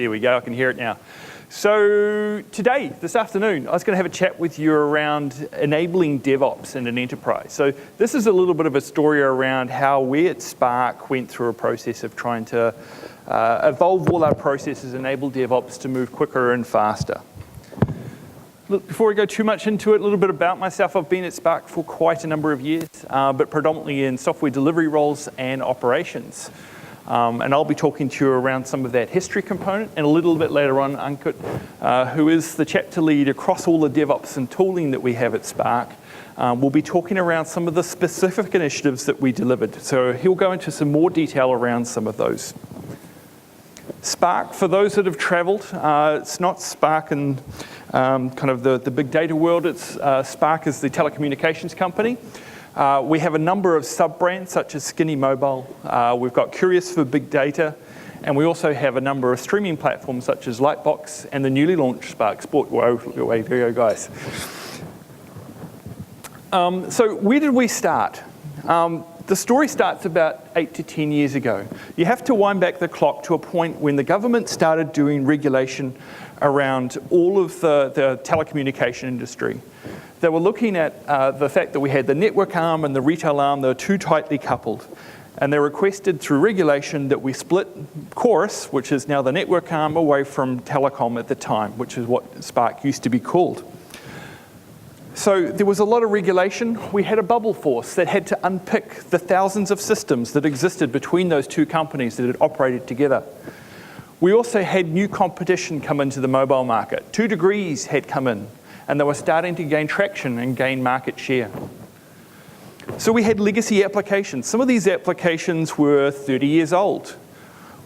There we go, I can hear it now. So today, this afternoon, I was going to have a chat with you around enabling DevOps in an enterprise. So this is a little bit of a story around how we at Spark went through a process of trying to evolve all our processes, enable DevOps to move quicker and faster. Look, before we go too much into it, a little bit about myself. I've been at Spark for quite a number of years, but predominantly in software delivery roles and operations. And I'll be talking to you around some of that history component, and a little bit later on, Ankit, who is the chapter lead across all the DevOps and tooling that we have at Spark, will be talking around some of the specific initiatives that we delivered. So he'll go into some more detail around some of those. Spark, for those that have traveled, it's not Spark in kind of the big data world. It's Spark is the telecommunications company. We have a number of sub-brands such as Skinny Mobile. We've got Curious for big data, and we also have a number of streaming platforms such as Lightbox and the newly launched Spark Sport. Whoa, there you go, guys. So where did we start? The story starts about 8 to 10 years ago. You have to wind back the clock to a point when the government started doing regulation around all of the telecommunication industry. They were looking at the fact that we had the network arm and the retail arm, they were too tightly coupled. And they requested through regulation that we split Chorus, which is now the network arm, away from telecom at the time, which is what Spark used to be called. So there was a lot of regulation. We had a bubble force that had to unpick the thousands of systems that existed between those two companies that had operated together. We also had new competition come into the mobile market. 2 Degrees had come in, and they were starting to gain traction and gain market share. So we had legacy applications. Some of these applications were 30 years old.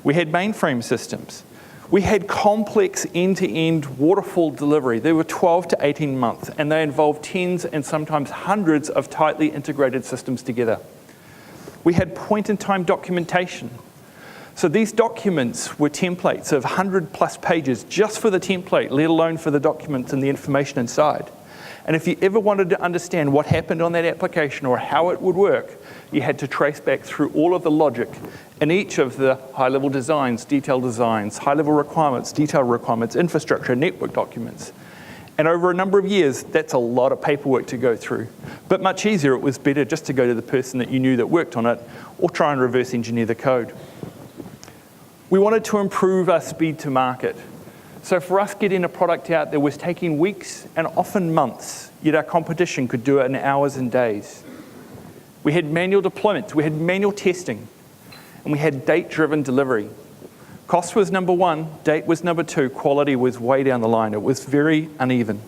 We had mainframe systems. We had complex end-to-end waterfall delivery. They were 12 to 18 months, and they involved tens and sometimes hundreds of tightly integrated systems together. We had point-in-time documentation. So these documents were templates of 100+ pages just for the template, let alone for the documents and the information inside. And if you ever wanted to understand what happened on that application or how it would work, you had to trace back through all of the logic in each of the high-level designs, detailed designs, high-level requirements, detailed requirements, infrastructure, network documents. And over a number of years, that's a lot of paperwork to go through. But much easier, it was better just to go to the person that you knew that worked on it or try and reverse engineer the code. We wanted to improve our speed to market. So for us, getting a product out there was taking weeks and often months, yet our competition could do it in hours and days. We had manual deployments, we had manual testing, and we had date-driven delivery. Cost was number one, date was number two, quality was way down the line. It was very uneven.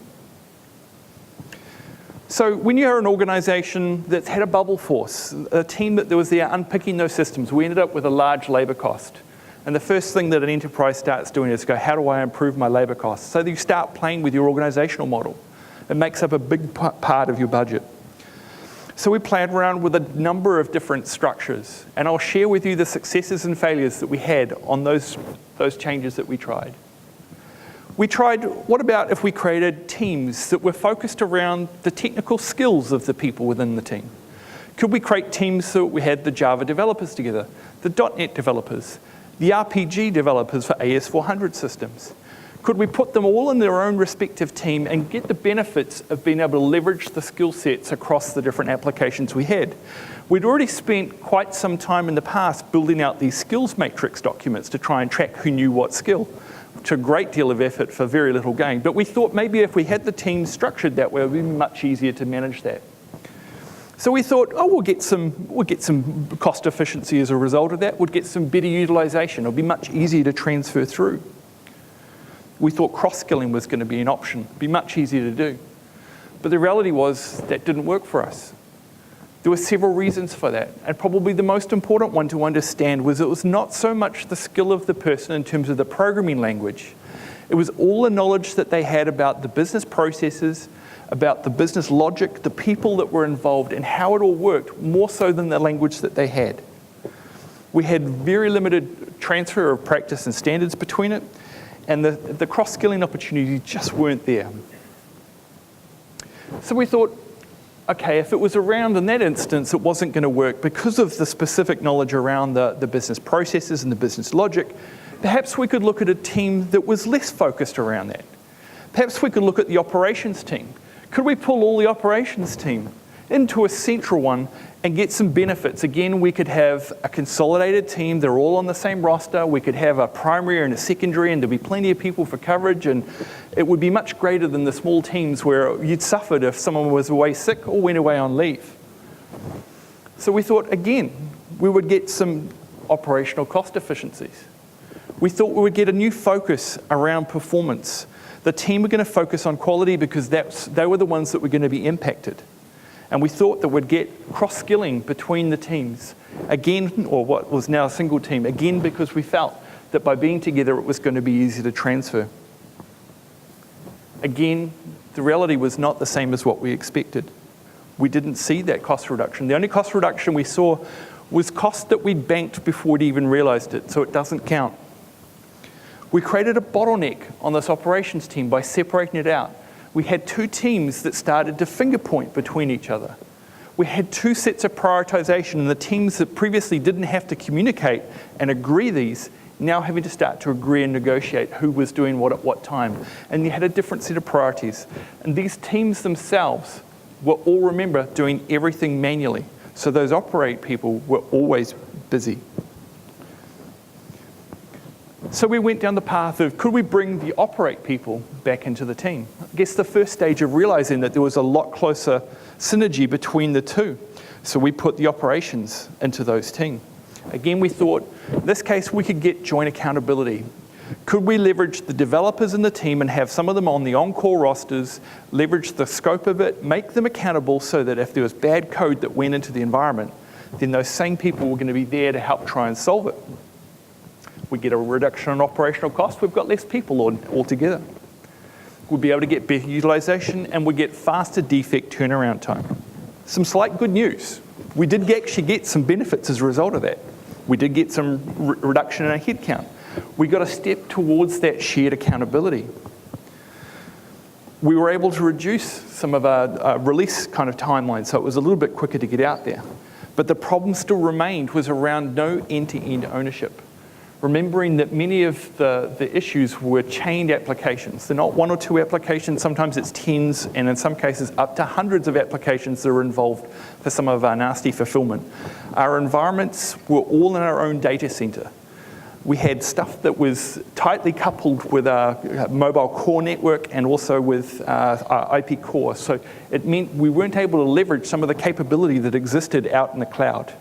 So when you're an organization that's had a bubble force, a team that was there unpicking those systems, we ended up with a large labor cost. And the first thing that an enterprise starts doing is go, how do I improve my labor costs? So you start playing with your organizational model. It makes up a big part of your budget. So we played around with a number of different structures, and I'll share with you the successes and failures that we had on those changes that we tried. We tried, what about if we created teams that were focused around the technical skills of the people within the team? Could we create teams so we had the Java developers together, the .NET developers, the RPG developers for AS400 systems? Could we put them all in their own respective team and get the benefits of being able to leverage the skill sets across the different applications we had? We'd already spent quite some time in the past building out these skills matrix documents to try and track who knew what skill. To a great deal of effort for very little gain. But we thought maybe if we had the team structured that way, it would be much easier to manage that. So we thought, oh, we'll get some cost efficiency as a result of that. We'll get some better utilization. It'll be much easier to transfer through. We thought cross-skilling was going to be an option. It'd be much easier to do. But the reality was that didn't work for us. There were several reasons for that. And probably the most important one to understand was it was not so much the skill of the person in terms of the programming language. It was all the knowledge that they had about the business processes, about the business logic, the people that were involved, and how it all worked, more so than the language that they had. We had very limited transfer of practice and standards between it, and the cross-skilling opportunities just weren't there. So we thought, okay, if it was around in that instance, it wasn't going to work because of the specific knowledge around the business processes and the business logic. Perhaps we could look at a team that was less focused around that. Perhaps we could look at the operations team. Could we pull all the operations team into a central one and get some benefits? Again, we could have a consolidated team. They're all on the same roster. We could have a primary and a secondary, and there'd be plenty of people for coverage, and it would be much greater than the small teams where you'd suffered if someone was away sick or went away on leave. So we thought, again, we would get some operational cost efficiencies. We thought we would get a new focus around performance. The team were going to focus on quality because they were the ones that were going to be impacted. And we thought that we'd get cross-skilling between the teams, again, or what was now a single team, again because we felt that by being together it was going to be easy to transfer. Again, the reality was not the same as what we expected. We didn't see that cost reduction. The only cost reduction we saw was cost that we'd banked before we'd even realized it, so it doesn't count. We created a bottleneck on this operations team by separating it out. We had two teams that started to finger point between each other. We had two sets of prioritization, and the teams that previously didn't have to communicate and agree these, now having to start to agree and negotiate who was doing what at what time. And you had a different set of priorities. And these teams themselves were all, remember, doing everything manually. So those operate people were always busy. So we went down the path of, could we bring the operate people back into the team? I guess the first stage of realizing that there was a lot closer synergy between the two. So we put the operations into those teams. Again, we thought, in this case, we could get joint accountability. Could we leverage the developers in the team and have some of them on the on-call rosters, leverage the scope of it, make them accountable so that if there was bad code that went into the environment, then those same people were going to be there to help try and solve it. We get a reduction in operational cost, we've got less people altogether. We'll be able to get better utilization, and we get faster defect turnaround time. Some slight good news. We did actually get some benefits as a result of that. We did get some reduction in our headcount. We got a step towards that shared accountability. We were able to reduce some of our release kind of timeline, so it was a little bit quicker to get out there. But the problem still remained was around no end-to-end ownership. Remembering that many of the issues were chained applications. They're not one or two applications, sometimes it's tens, and in some cases up to hundreds of applications that are involved for some of our nasty fulfillment. Our environments were all in our own data center. We had stuff that was tightly coupled with our mobile core network and also with our IP core. So it meant we weren't able to leverage some of the capability that existed out in the cloud.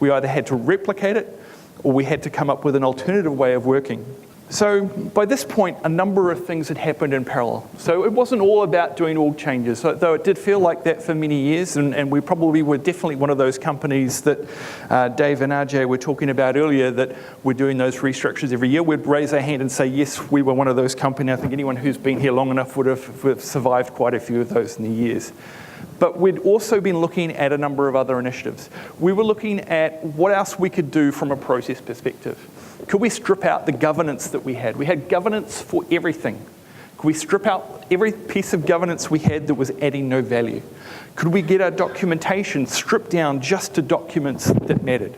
We either had to replicate it or we had to come up with an alternative way of working. So by this point, a number of things had happened in parallel. So it wasn't all about doing org changes, though it did feel like that for many years, and we probably were definitely one of those companies that Dave and RJ were talking about earlier that were doing those restructures every year. We'd raise our hand and say, yes, we were one of those companies. I think anyone who's been here long enough would have survived quite a few of those in the years. But we'd also been looking at a number of other initiatives. We were looking at what else we could do from a process perspective. Could we strip out the governance that we had? We had governance for everything. Could we strip out every piece of governance we had that was adding no value? Could we get our documentation stripped down just to documents that mattered?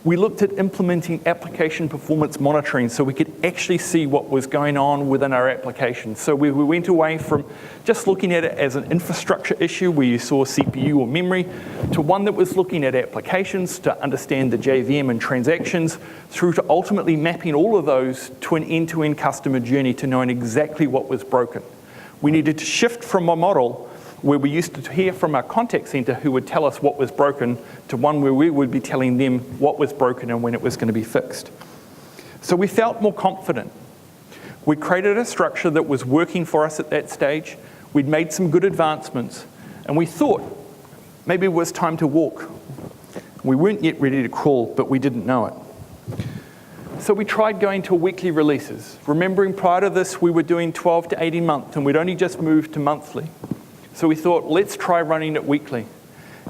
We looked at implementing application performance monitoring so we could actually see what was going on within our application. So we went away from just looking at it as an infrastructure issue where you saw CPU or memory to one that was looking at applications to understand the JVM and transactions through to ultimately mapping all of those to an end-to-end customer journey to knowing exactly what was broken. We needed to shift from a model where we used to hear from our contact center who would tell us what was broken to one where we would be telling them what was broken and when it was going to be fixed. So we felt more confident. We created a structure that was working for us at that stage. We'd made some good advancements, and we thought maybe it was time to walk. We weren't yet ready to crawl, but we didn't know it. So we tried going to weekly releases. Remembering prior to this, we were doing 12 to 18 months, and we'd only just moved to monthly. So we thought, let's try running it weekly.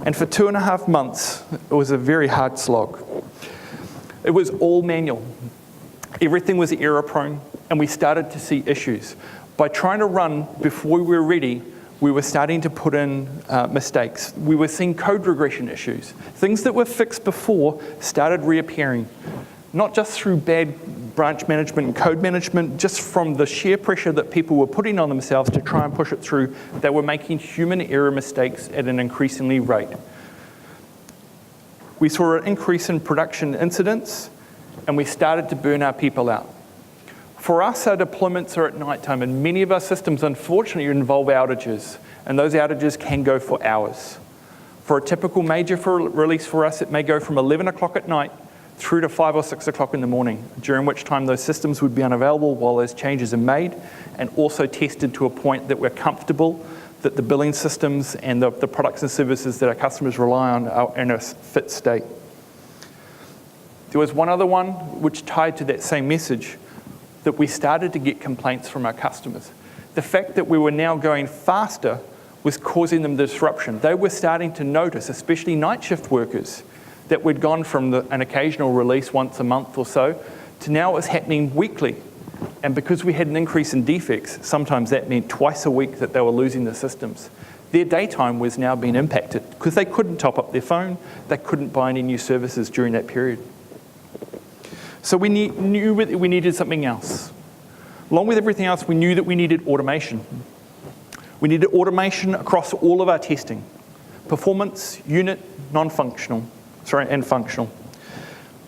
And for 2.5 months, it was a very hard slog. It was all manual. Everything was error-prone, and we started to see issues. By trying to run before we were ready, we were starting to put in mistakes. We were seeing code regression issues. Things that were fixed before started reappearing, not just through bad branch management and code management, just from the sheer pressure that people were putting on themselves to try and push it through, they were making human error mistakes at an increasingly rate. We saw an increase in production incidents, and we started to burn our people out. For us, our deployments are at nighttime, and many of our systems, unfortunately, involve outages, and those outages can go for hours. For a typical major release for us, it may go from 11 o'clock at night through to 5 or 6 o'clock in the morning, during which time those systems would be unavailable while those changes are made, and also tested to a point that we're comfortable that the billing systems and the products and services that our customers rely on are in a fit state. There was one other one which tied to that same message, that we started to get complaints from our customers. The fact that we were now going faster was causing them disruption. They were starting to notice, especially night shift workers, that we'd gone from an occasional release once a month or so to now it was happening weekly. And because we had an increase in defects, sometimes that meant twice a week that they were losing the systems. Their daytime was now being impacted because they couldn't top up their phone, they couldn't buy any new services during that period. So we knew that we needed something else. Along with everything else, we knew that we needed automation. We needed automation across all of our testing. Performance, unit, and functional.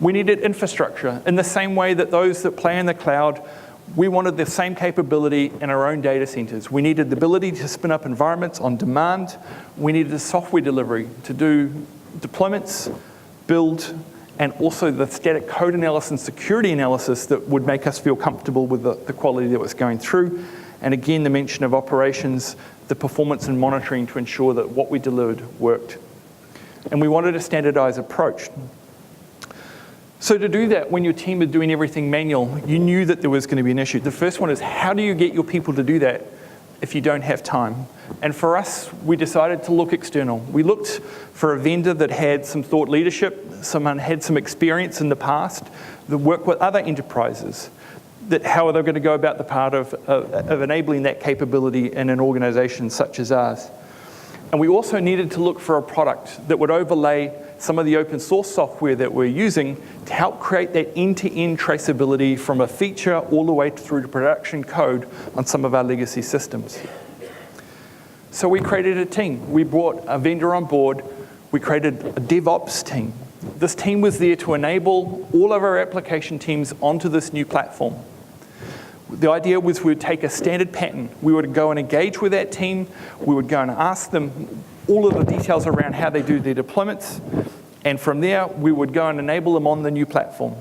We needed infrastructure. In the same way that those that play in the cloud, we wanted the same capability in our own data centers. We needed the ability to spin up environments on demand. We needed the software delivery to do deployments, build, and also the static code analysis and security analysis that would make us feel comfortable with the quality that was going through. And again, the mention of operations, the performance and monitoring to ensure that what we delivered worked. And we wanted a standardized approach. So to do that, when your team is doing everything manual, you knew that there was going to be an issue. The first one is, how do you get your people to do that if you don't have time? And for us, we decided to look external. We looked for a vendor that had some thought leadership, someone had some experience in the past, that worked with other enterprises, that how are they going to go about the part of enabling that capability in an organization such as ours. And we also needed to look for a product that would overlay some of the open source software that we're using to help create that end-to-end traceability from a feature all the way through to production code on some of our legacy systems. So we created a team. We brought a vendor on board. We created a DevOps team. This team was there to enable all of our application teams onto this new platform. The idea was we would take a standard pattern. We would go and engage with that team. We would go and ask them all of the details around how they do their deployments. And from there, we would go and enable them on the new platform.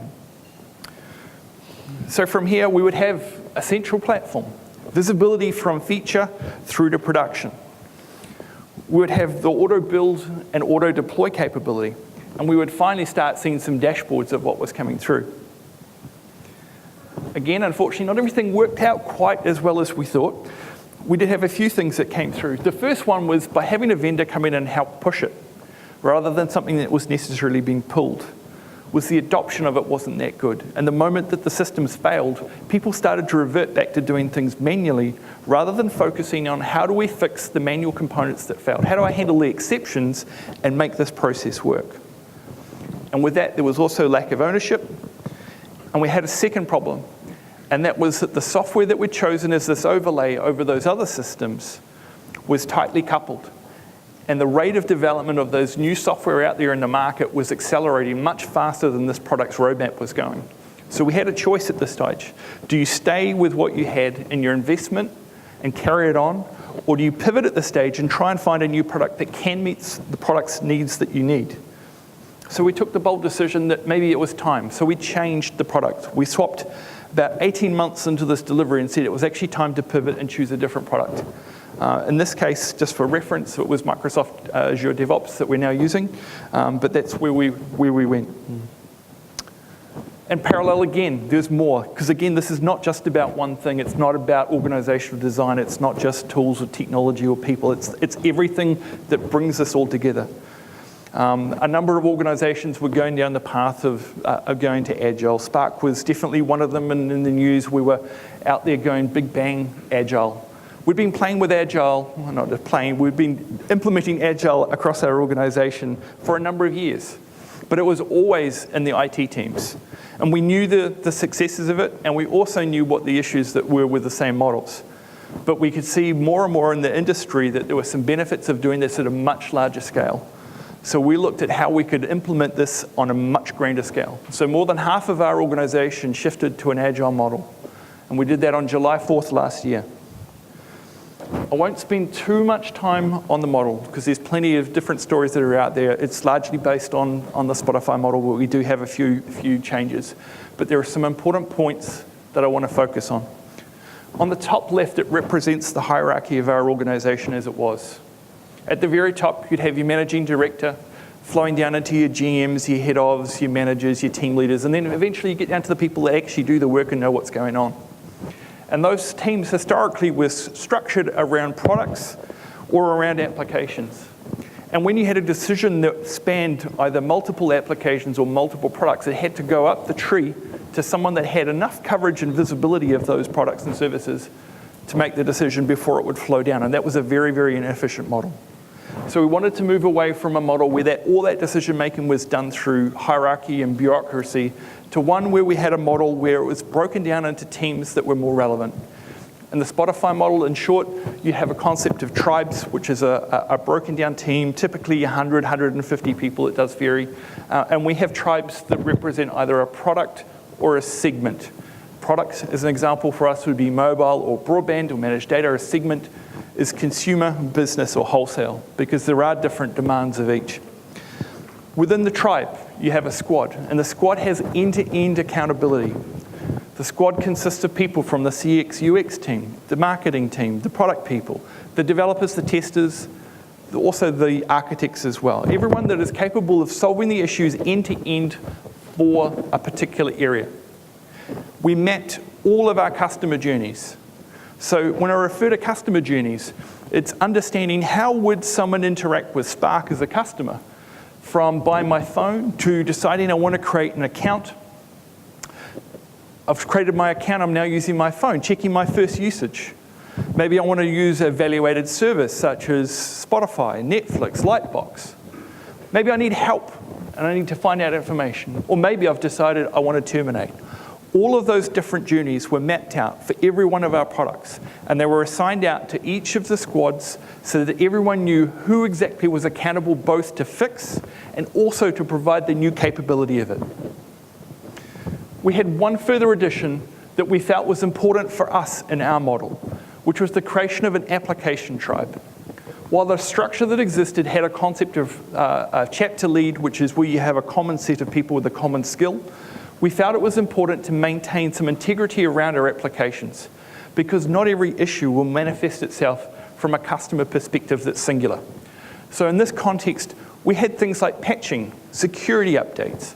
So from here, we would have a central platform, visibility from feature through to production. We would have the auto build and auto deploy capability. And we would finally start seeing some dashboards of what was coming through. Again, unfortunately, not everything worked out quite as well as we thought. We did have a few things that came through. The first one was by having a vendor come in and help push it, rather than something that was necessarily being pulled, was the adoption of it wasn't that good. And the moment that the systems failed, people started to revert back to doing things manually, rather than focusing on how do we fix the manual components that failed? How do I handle the exceptions and make this process work? And with that, there was also lack of ownership. And we had a second problem. And that was that the software that we'd chosen as this overlay over those other systems was tightly coupled. And the rate of development of those new software out there in the market was accelerating much faster than this product's roadmap was going. So we had a choice at this stage. Do you stay with what you had in your investment and carry it on? Or do you pivot at this stage and try and find a new product that can meet the product's needs that you need? So we took the bold decision that maybe it was time. So we changed the product. We swapped about 18 months into this delivery and said it was actually time to pivot and choose a different product. In this case, just for reference, it was Microsoft Azure DevOps that we're now using, but that's where we went. And parallel again, there's more, because again, this is not just about one thing. It's not about organizational design. It's not just tools or technology or people. It's everything that brings us all together. A number of organizations were going down the path of going to Agile. Spark was definitely one of them, and in the news we were out there going big bang Agile. We'd been playing with Agile, well, not just playing, we'd been implementing Agile across our organization for a number of years. but it was always in the IT teams. And we knew the successes of it, and we also knew what the issues that were with the same models. But we could see more and more in the industry that there were some benefits of doing this at a much larger scale. So we looked at how we could implement this on a much grander scale. So more than half of our organization shifted to an agile model. And we did that on July 4th last year. I won't spend too much time on the model because there's plenty of different stories that are out there. It's largely based on the Spotify model, but we do have a few changes. But there are some important points that I want to focus on. On the top left, it represents the hierarchy of our organization as it was. At the very top, you'd have your managing director, flowing down into your GMs, your head ofs, your managers, your team leaders, and then eventually you get down to the people that actually do the work and know what's going on. And those teams historically were structured around products or around applications. And when you had a decision that spanned either multiple applications or multiple products, it had to go up the tree to someone that had enough coverage and visibility of those products and services to make the decision before it would flow down. And that was a very, very inefficient model. So we wanted to move away from a model where all that decision making was done through hierarchy and bureaucracy to one where we had a model where it was broken down into teams that were more relevant. In the Spotify model, in short, you have a concept of tribes, which is a broken down team, typically 100, 150 people, it does vary. And we have tribes that represent either a product or a segment. Products, as an example for us, would be mobile or broadband or managed data. A segment is consumer, business, or wholesale, because there are different demands of each. Within the tribe, you have a squad, and the squad has end-to-end accountability. The squad consists of people from the CX UX team, the marketing team, the product people, the developers, the testers, also the architects as well. Everyone that is capable of solving the issues end-to-end for a particular area. We mapped all of our customer journeys. So when I refer to customer journeys, it's understanding how would someone interact with Spark as a customer, from buying my phone to deciding I want to create an account. I've created my account, I'm now using my phone, checking my first usage. Maybe I want to use a evaluated service such as Spotify, Netflix, Lightbox. Maybe I need help and I need to find out information. Or maybe I've decided I want to terminate. All of those different journeys were mapped out for every one of our products, and they were assigned out to each of the squads so that everyone knew who exactly was accountable both to fix and also to provide the new capability of it. We had one further addition that we felt was important for us in our model, which was the creation of an application tribe. While the structure that existed had a concept of a chapter lead, which is where you have a common set of people with a common skill, we felt it was important to maintain some integrity around our applications, because not every issue will manifest itself from a customer perspective that's singular. So in this context, we had things like patching, security updates,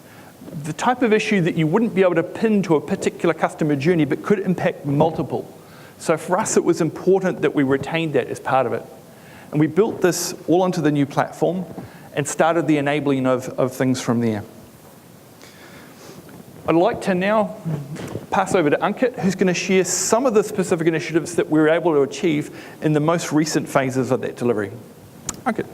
the type of issue that you wouldn't be able to pin to a particular customer journey but could impact multiple. So for us, it was important that we retained that as part of it. And we built this all onto the new platform and started the enabling of things from there. I'd like to now pass over to Ankit, who's going to share some of the specific initiatives that we were able to achieve in the most recent phases of that delivery. Ankit.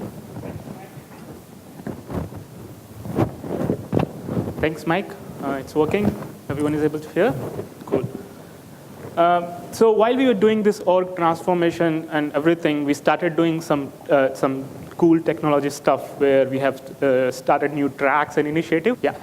Thanks, Mike. It's working. Everyone is able to hear? Cool. So while we were doing this org transformation and everything, we started doing some cool technology stuff where we have started new tracks and initiatives. Yeah.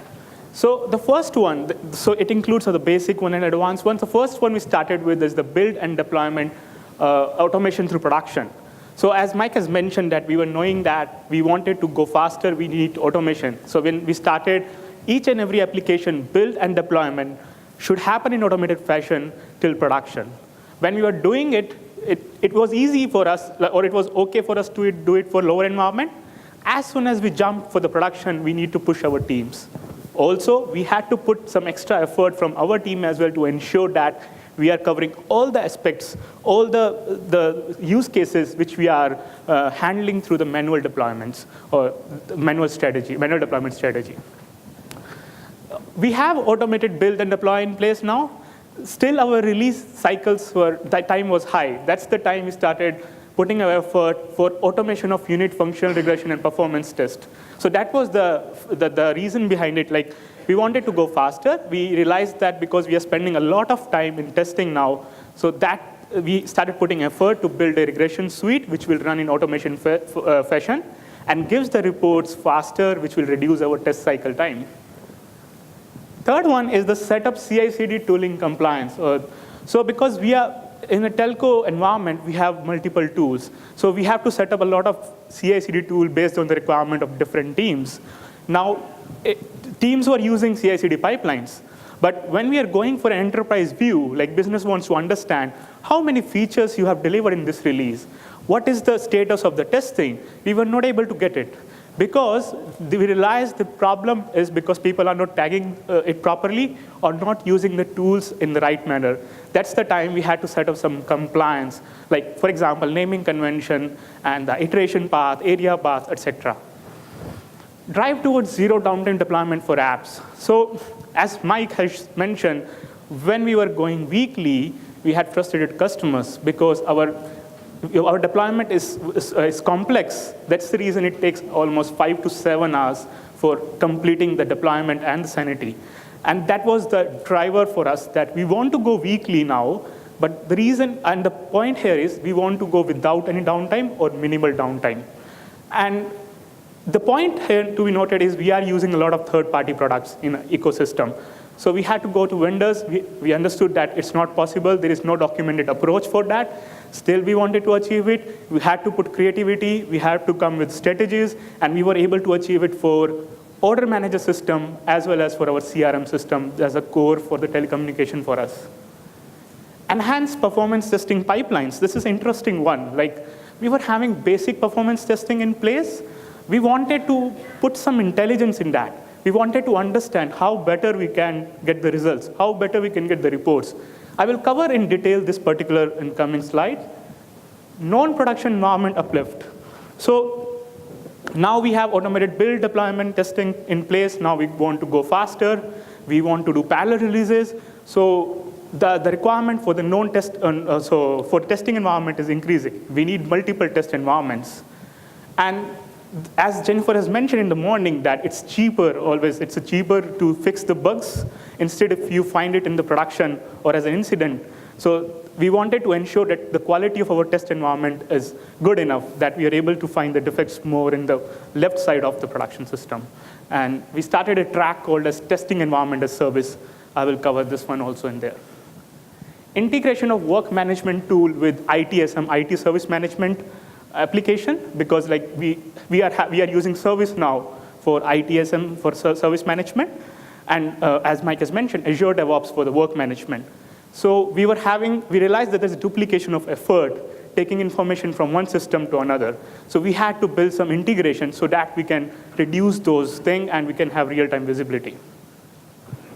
So the first one, so it includes the basic one and advanced one. The first one we started with is the build and deployment automation through production. So as Mike has mentioned that we were knowing that we wanted to go faster, we need automation. So when we started, each and every application build and deployment should happen in automated fashion till production. When we were doing it, it was easy for us, or it was okay for us to do it for lower environment. As soon as we jumped for the production, we need to push our teams. Also, we had to put some extra effort from our team as well to ensure that we are covering all the aspects, all the use cases which we are handling through the manual deployments or manual deployment strategy. We have automated build and deploy in place now. Still, our release cycles that time was high. That's the time we started putting our effort for automation of unit functional regression and performance test. So that was the reason behind it. Like, we wanted to go faster. We realized that because we are spending a lot of time in testing now, so that we started putting effort to build a regression suite, which will run in automation fashion, and gives the reports faster, which will reduce our test cycle time. Third one is the setup CI/CD tooling compliance. So because we are in a telco environment, we have multiple tools. So we have to set up a lot of CI/CD tool based on the requirement of different teams. Now, teams were using CI/CD pipelines. But when we are going for an enterprise view, like business wants to understand how many features you have delivered in this release, what is the status of the testing, we were not able to get it. Because we realized the problem is because people are not tagging it properly or not using the tools in the right manner. That's the time we had to set up some compliance, like, for example, naming convention and the iteration path, area path, etc. Drive towards zero downtime deployment for apps. So as Mike has mentioned, when we were going weekly, we had frustrated customers because our deployment is complex. That's the reason it takes almost 5 to 7 hours for completing the deployment and the sanity. And that was the driver for us, that we want to go weekly now, but the reason and the point here is we want to go without any downtime or minimal downtime. And the point here to be noted is we are using a lot of third-party products in an ecosystem. So we had to go to vendors. We understood that it's not possible. There is no documented approach for that. Still, we wanted to achieve it. We had to put creativity. We had to come with strategies. And we were able to achieve it for order manager system as well as for our CRM system as a core for the telecommunication for us. Enhanced performance testing pipelines. This is an interesting one. Like, we were having basic performance testing in place. We wanted to put some intelligence in that. We wanted to understand how better we can get the results, how better we can get the reports. I will cover in detail this particular incoming slide. Non-production environment uplift. So now we have automated build deployment testing in place. Now we want to go faster. We want to do parallel releases. So the requirement for the non-test, so for testing environment is increasing. We need multiple test environments. And as Jennifer has mentioned in the morning, that it's cheaper always. It's cheaper to fix the bugs instead if you find it in the production or as an incident. So we wanted to ensure that the quality of our test environment is good enough that we are able to find the defects more in the left side of the production system. And we started a track called as Testing Environment as Service. I will cover this one also in there. Integration of work management tool with ITSM, IT Service Management application, because like we are using ServiceNow for ITSM for service management, and as Mike has mentioned, Azure DevOps for the work management. So we realized that there's a duplication of effort taking information from one system to another. So we had to build some integration so that we can reduce those things and we can have real-time visibility.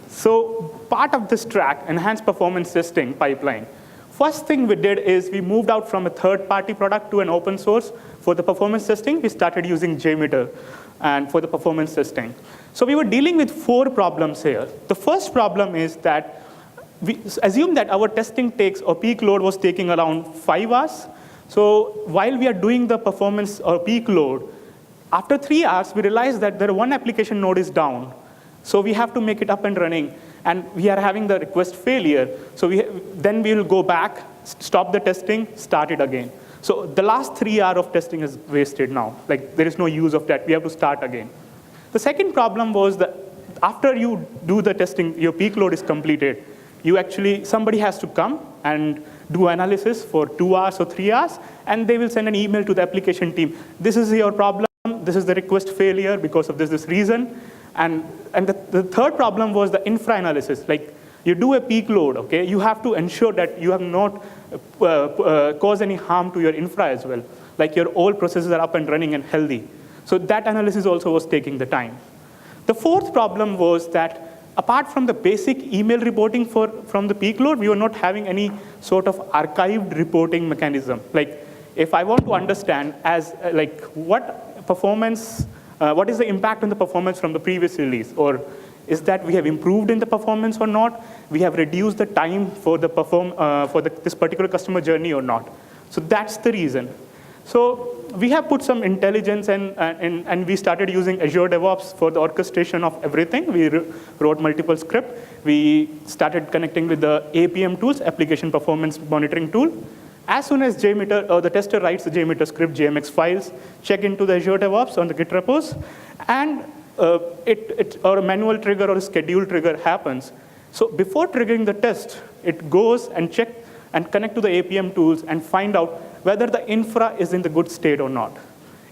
So part of this track, enhanced performance testing pipeline. First thing we did is we moved out from a third-party product to an open source. For the performance testing, we started using JMeter and for the performance testing. So we were dealing with 4 problems here. The first problem is that we assume that our testing takes, or peak load was taking around 5 hours. So while we are doing the performance or peak load, after 3 hours, we realized that there one application node is down. So we have to make it up and running. And we are having the request failure. So then we will go back, stop the testing, start it again. So the last 3 hours of testing is wasted now. Like, there is no use of that. We have to start again. The second problem was that after you do the testing, your peak load is completed. Somebody has to come and do analysis for 2 hours or 3 hours, and they will send an email to the application team. This is your problem. This is the request failure because of this reason. And the third problem was the infra analysis. Like, you do a peak load, okay? You have to ensure that you have not caused any harm to your infra as well. Like, your old processes are up and running and healthy. So that analysis also was taking the time. The fourth problem was that apart from the basic email reporting from the peak load, we were not having any sort of archived reporting mechanism. Like, if I want to understand what is the impact on the performance from the previous release? Or is that we have improved in the performance or not? We have reduced the time for this particular customer journey or not? So that's the reason. So we have put some intelligence and we started using Azure DevOps for the orchestration of everything. We wrote multiple scripts. We started connecting with the APM tools, application performance monitoring tool. As soon as the tester writes the JMeter script, JMX files, check into the Azure DevOps on the Git repos, and or a manual trigger or a schedule trigger happens. So before triggering the test, it goes and check and connect to the APM tools and find out whether the infra is in the good state or not.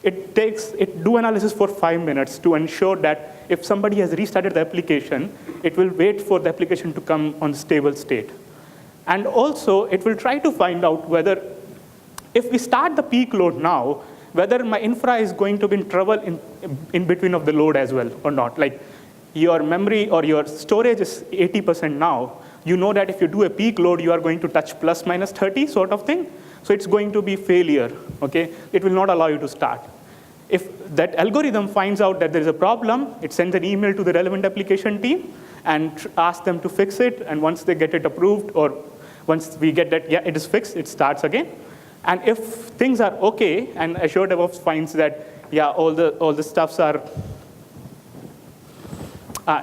It do analysis for 5 minutes to ensure that if somebody has restarted the application, it will wait for the application to come on stable state. And also, it will try to find out whether, if we start the peak load now, whether my infra is going to be in trouble in between of the load as well or not. Like your memory or your storage is 80% now. You know that if you do a peak load, you are going to touch plus minus 30 sort of thing. So it's going to be failure, okay? It will not allow you to start. If that algorithm finds out that there is a problem, it sends an email to the relevant application team and asks them to fix it. And once they get it approved, or once we get that, yeah, it is fixed, it starts again. And if things are okay, and Azure DevOps finds that, yeah, all the stuffs are,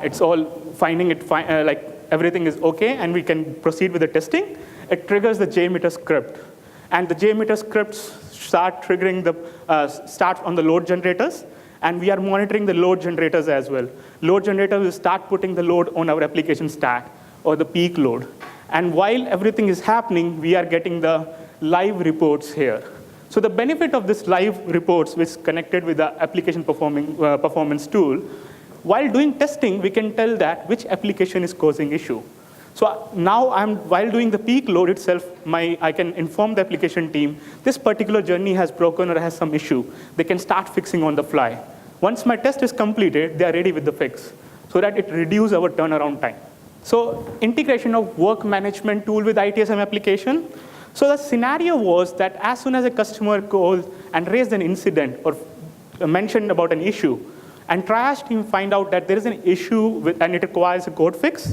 it's all finding it, like everything is okay, and we can proceed with the testing, it triggers the JMeter script. And the JMeter scripts start triggering start on the load generators, and we are monitoring the load generators as well. Load generators will start putting the load on our application stack, or the peak load. And while everything is happening, we are getting the live reports here. So the benefit of this live reports, which is connected with the application performance tool, while doing testing, we can tell that which application is causing issue. So now, while doing the peak load itself, I can inform the application team, this particular journey has broken or has some issue. They can start fixing on the fly. Once my test is completed, they are ready with the fix, so that it reduces our turnaround time. So integration of work management tool with ITSM application. So the scenario was that as soon as a customer calls and raised an incident or mentioned about an issue, and triage team find out that there is an issue and it requires a code fix,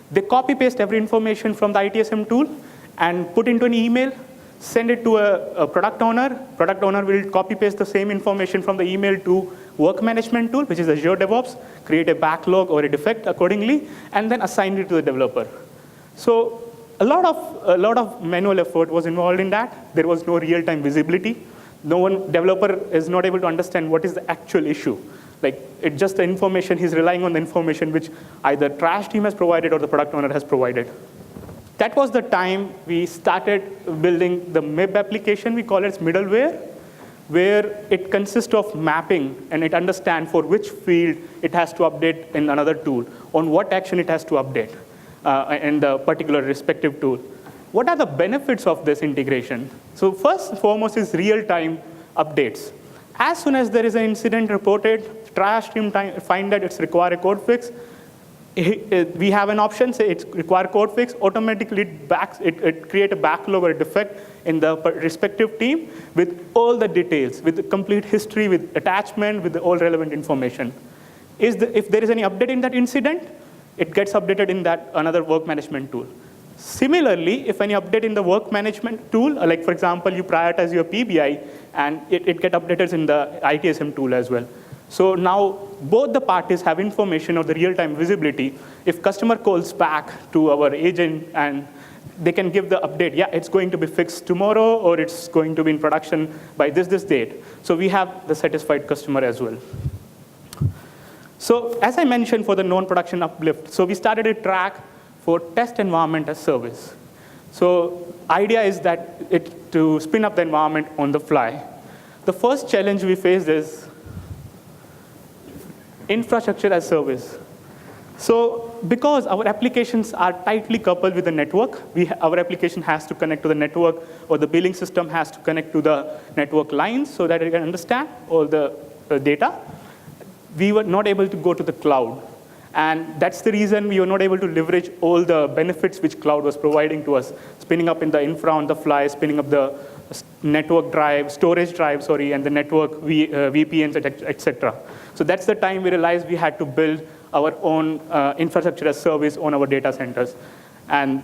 they copy-paste every information from the ITSM tool and put into an email, send it to a product owner. Product owner will copy-paste the same information from the email to work management tool, which is Azure DevOps, create a backlog or a defect accordingly, and then assign it to the developer. So a lot of manual effort was involved in that. There was no real-time visibility. Developer is not able to understand what is the actual issue. Like, it's just the information, he's relying on the information which either trash team has provided or the product owner has provided. That was the time we started building the MIB application. We call it middleware, where it consists of mapping, and it understands for which field it has to update in another tool, on what action it has to update in the particular respective tool. What are the benefits of this integration? So first and foremost is real-time updates. As soon as there is an incident reported, triage team find that it's require a code fix. We have an option, say it's require code fix, automatically it create a backlog or a defect in the respective team with all the details, with the complete history, with attachment, with all relevant information. If there is any update in that incident, it gets updated in that another work management tool. Similarly, if any update in the work management tool, like for example, you prioritize your PBI, and it gets updated in the ITSM tool as well. So now both the parties have information of the real-time visibility. If customer calls back to our agent and they can give the update, yeah, it's going to be fixed tomorrow, or it's going to be in production by this date. So we have the satisfied customer as well. So as I mentioned for the non-production uplift, so we started a track for test environment as service. So idea is that to spin up the environment on the fly. The first challenge we faced is infrastructure as service. So because our applications are tightly coupled with the network, our application has to connect to the network, or the billing system has to connect to the network lines so that it can understand all the data. We were not able to go to the cloud. And that's the reason we were not able to leverage all the benefits which cloud was providing to us, spinning up in the infra on the fly, spinning up the network drive, storage drive, and the network VPNs, et cetera. So that's the time we realized we had to build our own infrastructure as service on our data centers. And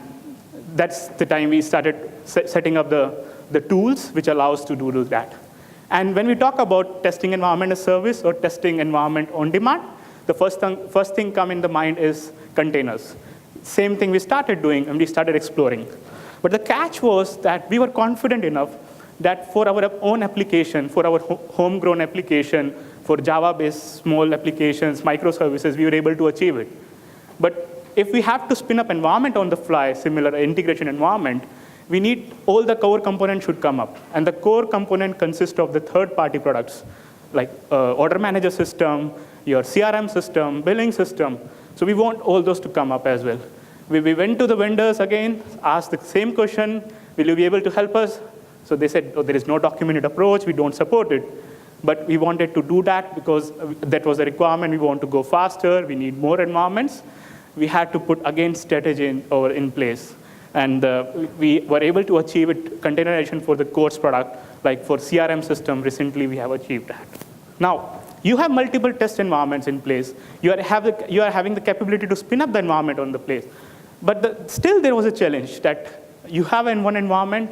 that's the time we started setting up the tools which allow us to do that. And when we talk about testing environment as service or testing environment on demand, the first thing come in the mind is containers. Same thing we started doing and we started exploring. But the catch was that we were confident enough that for our own application, for our homegrown application, for Java-based small applications, microservices, we were able to achieve it. But if we have to spin up environment on the fly, similar integration environment, we need all the core components should come up. And the core component consists of the third-party products, like order manager system, your CRM system, billing system. So we want all those to come up as well. We went to the vendors again, asked the same question, will you be able to help us? So they said, oh, there is no documented approach, we don't support it. But we wanted to do that because that was a requirement. We want to go faster, we need more environments. We had to put, again, strategy in place. And we were able to achieve it, containerization for the core product. Like for CRM system, recently we have achieved that. Now, you have multiple test environments in place. You are having the capability to spin up the environment on the place. But still there was a challenge that you have in one environment,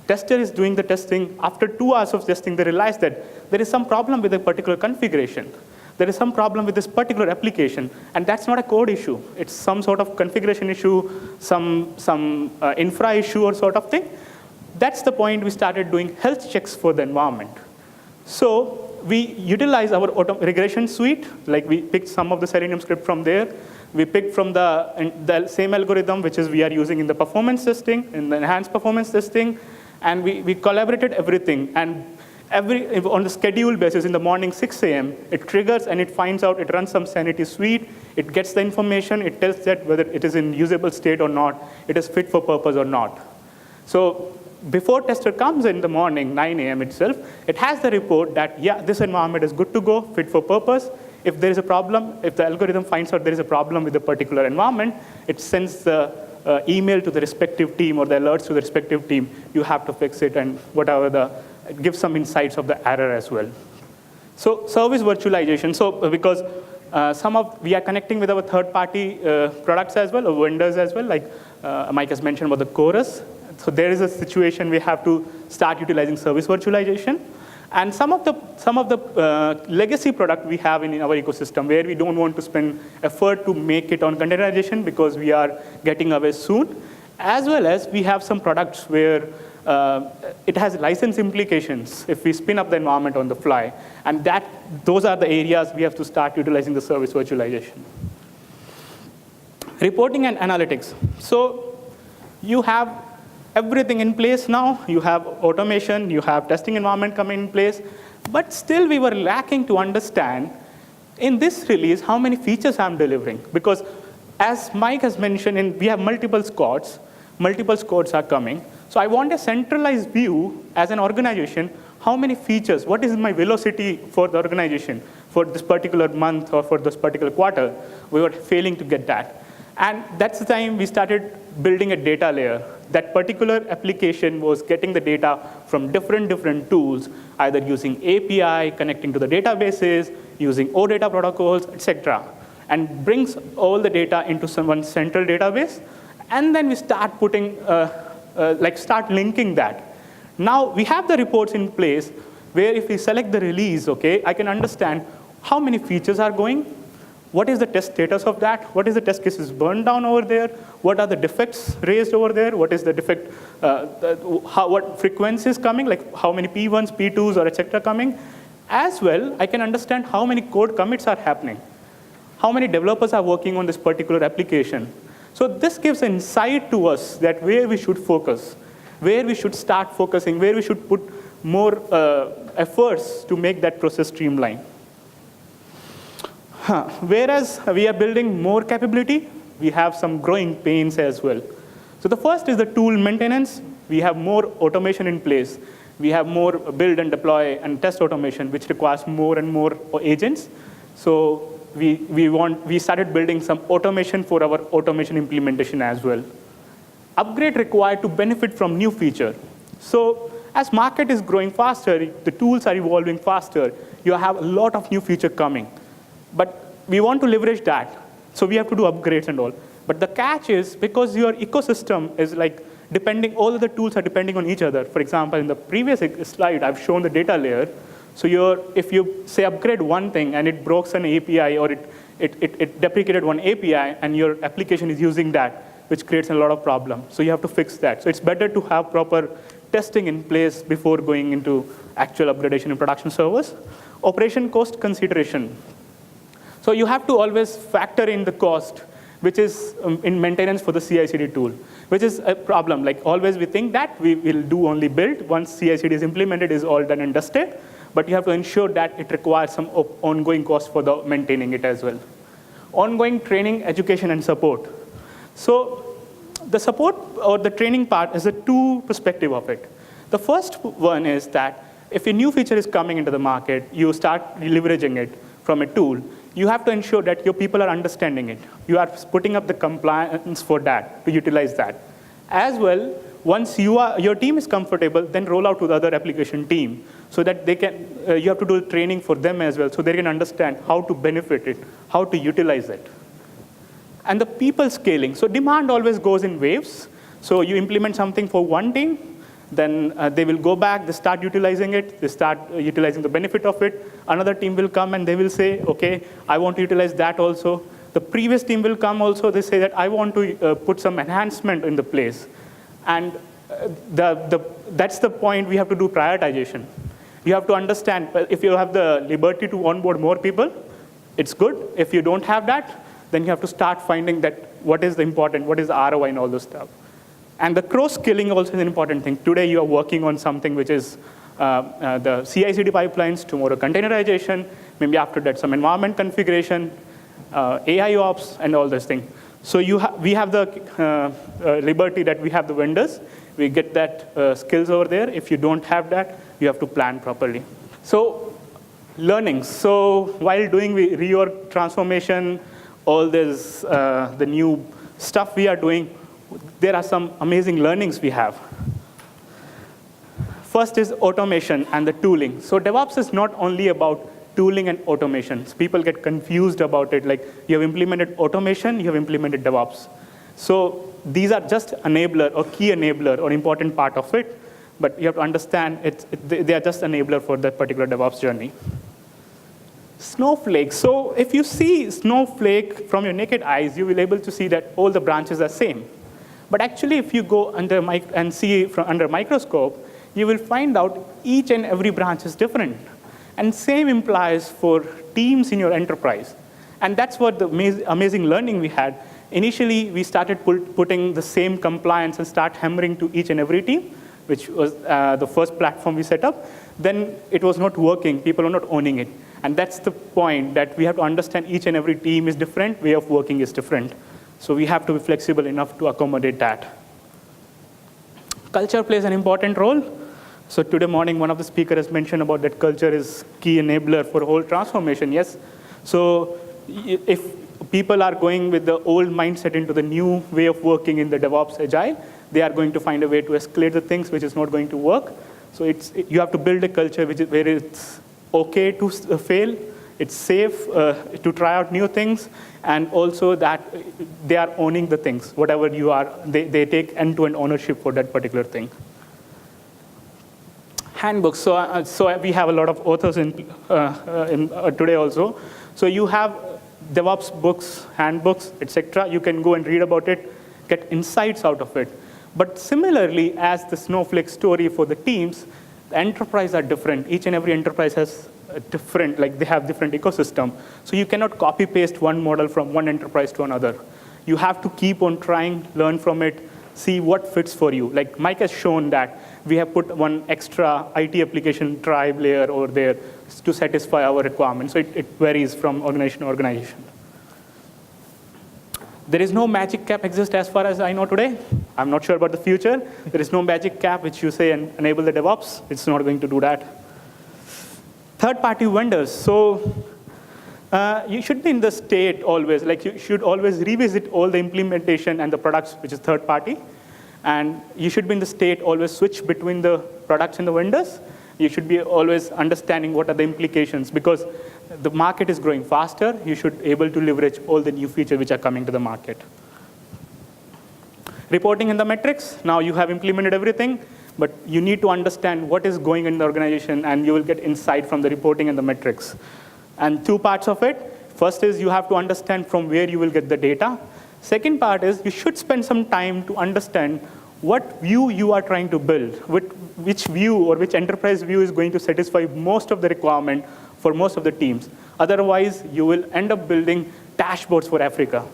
tester is doing the testing. After 2 hours of testing, they realized that there is some problem with a particular configuration. There is some problem with this particular application, and that's not a code issue. It's some sort of configuration issue, some infra issue or sort of thing. That's the point we started doing health checks for the environment. So we utilize our regression suite, like we picked some of the Selenium script from there. We picked from the same algorithm, which is we are using in the performance testing, in the enhanced performance testing, and we collaborated everything. And on the schedule basis, in the morning 6 a.m., it triggers and it finds out, it runs some sanity suite, it gets the information, it tells that whether it is in usable state or not, it is fit for purpose or not. So before tester comes in the morning, 9 a.m. itself, it has the report that, yeah, this environment is good to go, fit for purpose. If there is a problem, if the algorithm finds out there is a problem with a particular environment, it sends the email to the respective team or the alerts to the respective team. You have to fix it and whatever give some insights of the error as well. So service virtualization. So because we are connecting with our third-party products as well, or vendors as well, like Mike has mentioned about the chorus. So there is a situation we have to start utilizing service virtualization. And some of the legacy product we have in our ecosystem where we don't want to spend effort to make it on containerization because we are getting away soon, as well as we have some products where it has license implications if we spin up the environment on the fly. And those are the areas we have to start utilizing the service virtualization. Reporting and analytics. So you have everything in place now. You have automation, you have testing environment coming in place. But still we were lacking to understand in this release how many features I'm delivering. Because as Mike has mentioned, we have multiple squads. Multiple squads are coming. So I want a centralized view as an organization, how many features, what is my velocity for the organization for this particular month or for this particular quarter. We were failing to get that. And that's the time we started building a data layer. That particular application was getting the data from different tools, either using API, connecting to the databases, using OData protocols, etc. And brings all the data into one central database. And then we start start linking that. Now we have the reports in place where if we select the release, okay, I can understand how many features are going, what is the test status of that, what is the test cases burned down over there, what are the defects raised over there, what is the defect, what frequency is coming, like how many P1s, P2s, or etc. coming. As well, I can understand how many code commits are happening, how many developers are working on this particular application. So this gives insight to us that where we should focus, where we should start focusing, where we should put more efforts to make that process streamlined. Whereas we are building more capability, we have some growing pains as well. So the first is the tool maintenance. We have more automation in place. We have more build and deploy and test automation, which requires more and more agents. So we started building some automation for our automation implementation as well. Upgrade required to benefit from new feature. So as market is growing faster, the tools are evolving faster, you have a lot of new feature coming. But we want to leverage that. So we have to do upgrades and all. But the catch is because your ecosystem is like all of the tools are depending on each other. For example, in the previous slide, I've shown the data layer. So if you say upgrade one thing and it broke an API or it deprecated one API and your application is using that, which creates a lot of problems. So you have to fix that. So it's better to have proper testing in place before going into actual upgradation in production servers. Operation cost consideration. So you have to always factor in the cost, which is in maintenance for the CI/CD tool, which is a problem. Like always we think that we will do only build. Once CI/CD is implemented, is all done and dusted. But you have to ensure that it requires some ongoing cost for the maintaining it as well. Ongoing training, education, and support. So the support or the training part is a two perspective of it. The first one is that if a new feature is coming into the market, you start leveraging it from a tool, you have to ensure that your people are understanding it. You are putting up the compliance for that, to utilize that. As well, once your team is comfortable, then roll out to the other application team so that they can, you have to do training for them as well so they can understand how to benefit it, how to utilize it. And the people scaling. So demand always goes in waves. So you implement something for one team, then they will go back, they start utilizing it, they start utilizing the benefit of it. Another team will come and they will say, okay, I want to utilize that also. The previous team will come also, they say that I want to put some enhancement in the place. And that's the point we have to do prioritization. You have to understand, if you have the liberty to onboard more people, it's good. If you don't have that, then you have to start finding that what is the important, what is the ROI and all those stuff. And the cross-skilling also is an important thing. Today you are working on something which is the CI/CD pipelines, tomorrow containerization, maybe after that some environment configuration, AI ops, and all those things. So we have the liberty that we have the vendors. We get that skills over there. If you don't have that, you have to plan properly. So learnings. So while doing reorg transformation, all this, the new stuff we are doing, there are some amazing learnings we have. First is automation and the tooling. So DevOps is not only about tooling and automation. So people get confused about it. Like you have implemented automation, you have implemented DevOps. So these are just enabler or key enabler or important part of it. But you have to understand they are just enabler for that particular DevOps journey. Snowflake. So if you see Snowflake from your naked eyes, you will be able to see that all the branches are same. But actually, if you go under and see under microscope, you will find out each and every branch is different. And same implies for teams in your enterprise. And that's what the amazing learning we had. Initially, we started putting the same compliance and start hammering to each and every team, which was the first platform we set up. Then it was not working. People were not owning it. And that's the point, that we have to understand each and every team is different, way of working is different. So we have to be flexible enough to accommodate that. Culture plays an important role. So today morning, one of the speakers has mentioned about that culture is key enabler for whole transformation. Yes. So if people are going with the old mindset into the new way of working in the DevOps Agile, they are going to find a way to escalate the things which is not going to work. So you have to build a culture where it's okay to fail, it's safe to try out new things, and also that they are owning the things, whatever you are, they take end-to-end ownership for that particular thing. Handbooks. So we have a lot of authors in today also. So you have DevOps books, handbooks, etc. You can go and read about it, get insights out of it. But similarly, as the Snowflake story for the teams, the enterprise are different. Each and every enterprise has a different, like they have different ecosystem. So you cannot copy paste one model from one enterprise to another. You have to keep on trying, learn from it, see what fits for you. Like Mike has shown that we have put one extra IT application tribe layer over there to satisfy our requirements. So it varies from organization to organization. There is no magic cap exist as far as I know today. I'm not sure about the future. There is no magic cap which you say and enable the DevOps. It's not going to do that. Third-party vendors. So you should be in the state always. Like you should always revisit all the implementation and the products which is third-party. And you should be in the state always switch between the products and the vendors. You should be always understanding what are the implications, because the market is growing faster. You should be able to leverage all the new features which are coming to the market. Reporting and the metrics, now you have implemented everything, but you need to understand what is going in the organization, and you will get insight from the reporting and the metrics. And two parts of it. First is you have to understand from where you will get the data. Second part is you should spend some time to understand what view you are trying to build, which view or which enterprise view is going to satisfy most of the requirement for most of the teams. Otherwise, you will end up building dashboards for Africa.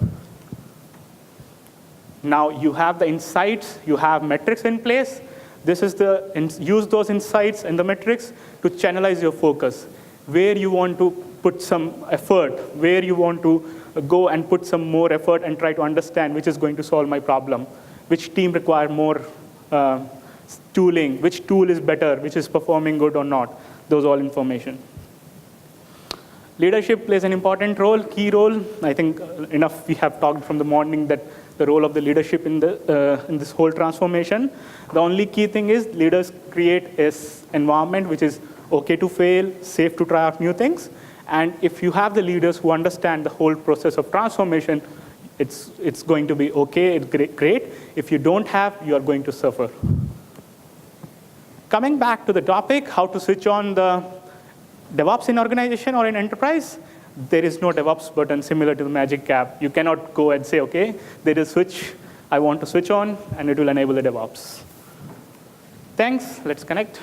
Now you have the insights, you have metrics in place. Use those insights and the metrics to channelize your focus. Where you want to put some effort, where you want to go and put some more effort and try to understand which is going to solve my problem, which team require more tooling, which tool is better, which is performing good or not, those all information. Leadership plays an important role, key role. I think enough we have talked from the morning that the role of the leadership in this whole transformation. The only key thing is leaders create an environment which is okay to fail, safe to try out new things. And if you have the leaders who understand the whole process of transformation, it's going to be okay, it's great. If you don't have, you are going to suffer. Coming back to the topic, how to switch on the DevOps in organization or in enterprise, there is no DevOps button similar to the magic cap. You cannot go and say, okay, there is switch, I want to switch on, and it will enable the DevOps. Thanks, let's connect.